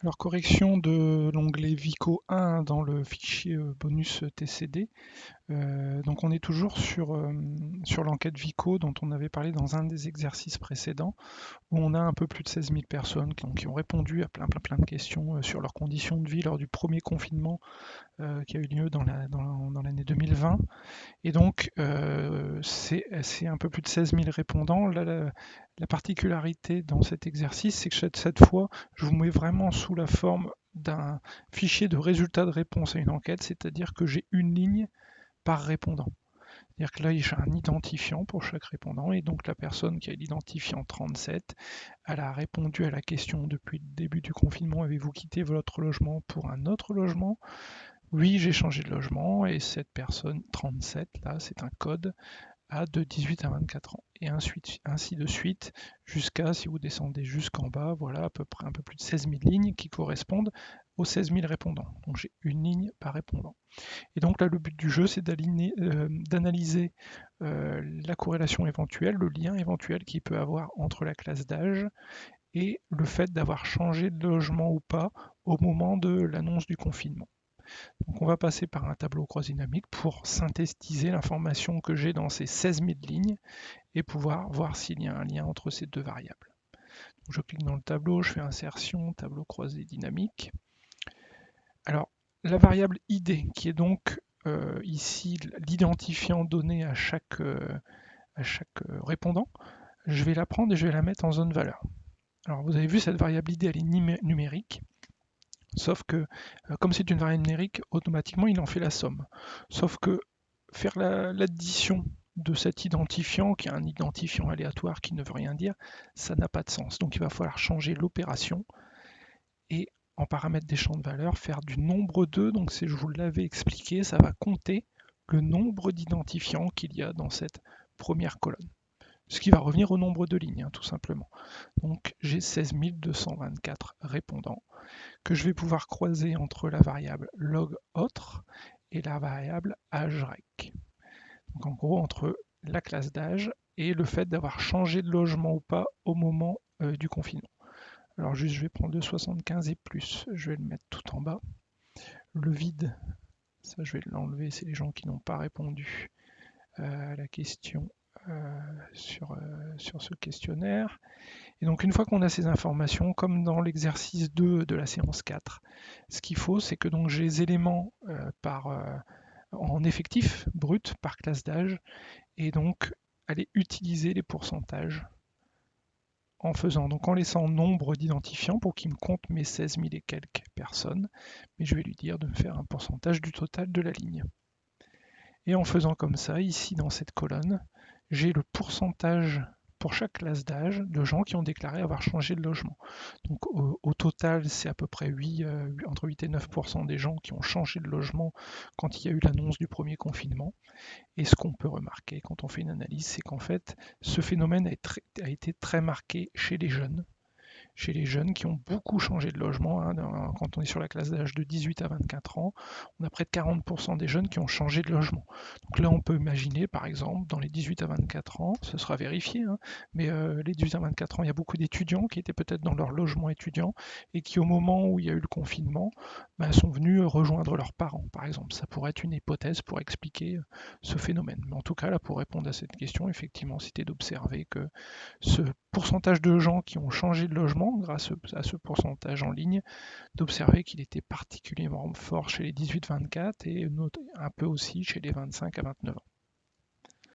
Alors, correction de l'onglet Vico 1 dans le fichier bonus TCD. Donc on est toujours sur l'enquête Vico dont on avait parlé dans un des exercices précédents, où on a un peu plus de 16 000 personnes qui ont répondu à plein de questions sur leurs conditions de vie lors du premier confinement qui a eu lieu dans l'année 2020. Et donc c'est un peu plus de 16 000 répondants. Là, la particularité dans cet exercice, c'est que cette fois, je vous mets vraiment sous la forme d'un fichier de résultats de réponse à une enquête, c'est-à-dire que j'ai une ligne par répondant. C'est-à-dire que là, j'ai un identifiant pour chaque répondant, et donc la personne qui a l'identifiant 37, elle a répondu à la question depuis le début du confinement, avez-vous quitté votre logement pour un autre logement? Oui, j'ai changé de logement, et cette personne 37, là, c'est un code de 18 à 24 ans. Et ainsi de suite, jusqu'à, si vous descendez jusqu'en bas, voilà à peu près un peu plus de 16 000 lignes qui correspondent aux 16 000 répondants. Donc j'ai une ligne par répondant. Et donc là, le but du jeu, c'est d'analyser la corrélation éventuelle, le lien éventuel qu'il peut avoir entre la classe d'âge et le fait d'avoir changé de logement ou pas au moment de l'annonce du confinement. Donc on va passer par un tableau croisé dynamique pour synthétiser l'information que j'ai dans ces 16 000 lignes et pouvoir voir s'il y a un lien entre ces deux variables. Donc je clique dans le tableau, je fais insertion, tableau croisé dynamique. Alors la variable ID, qui est donc ici l'identifiant donné à chaque répondant, je vais la prendre et je vais la mettre en zone valeur. Alors vous avez vu, cette variable ID, elle est numérique. Sauf que, comme c'est une variable numérique, automatiquement il en fait la somme. Sauf que faire l'addition de cet identifiant, qui est un identifiant aléatoire qui ne veut rien dire, ça n'a pas de sens. Donc il va falloir changer l'opération et en paramètre des champs de valeur, faire du nombre 2. Donc je vous l'avais expliqué, ça va compter le nombre d'identifiants qu'il y a dans cette première colonne. Ce qui va revenir au nombre de lignes, tout simplement. Donc j'ai 16 224 répondants que je vais pouvoir croiser entre la variable log autre et la variable âge-rec. Donc en gros, entre la classe d'âge et le fait d'avoir changé de logement ou pas au moment du confinement. Alors juste, je vais prendre le 75 et plus, je vais le mettre tout en bas. Le vide, ça je vais l'enlever, c'est les gens qui n'ont pas répondu à la question sur ce questionnaire. Et donc une fois qu'on a ces informations, comme dans l'exercice 2 de la séance 4, ce qu'il faut, c'est que donc j'ai les éléments en effectif brut par classe d'âge, et donc aller utiliser les pourcentages en laissant nombre d'identifiants pour qu'il me compte mes 16 000 et quelques personnes, mais je vais lui dire de me faire un pourcentage du total de la ligne. Et en faisant comme ça, ici dans cette colonne, j'ai le pourcentage pour chaque classe d'âge de gens qui ont déclaré avoir changé de logement. Donc au total, c'est à peu près entre 8 et 9% des gens qui ont changé de logement quand il y a eu l'annonce du premier confinement. Et ce qu'on peut remarquer quand on fait une analyse, c'est qu'en fait, ce phénomène a été très marqué chez les jeunes qui ont beaucoup changé de logement. Quand on est sur la classe d'âge de 18 à 24 ans, on a près de 40% des jeunes qui ont changé de logement. Donc là, on peut imaginer, par exemple, dans les 18 à 24 ans, ce sera vérifié, mais les 18 à 24 ans, il y a beaucoup d'étudiants qui étaient peut-être dans leur logement étudiant et qui, au moment où il y a eu le confinement, sont venus rejoindre leurs parents, par exemple. Ça pourrait être une hypothèse pour expliquer ce phénomène. Mais en tout cas, là, pour répondre à cette question, effectivement, c'était d'observer que ce pourcentage de gens qui ont changé de logement grâce à ce pourcentage en ligne, d'observer qu'il était particulièrement fort chez les 18-24 et un peu aussi chez les 25 à 29 ans.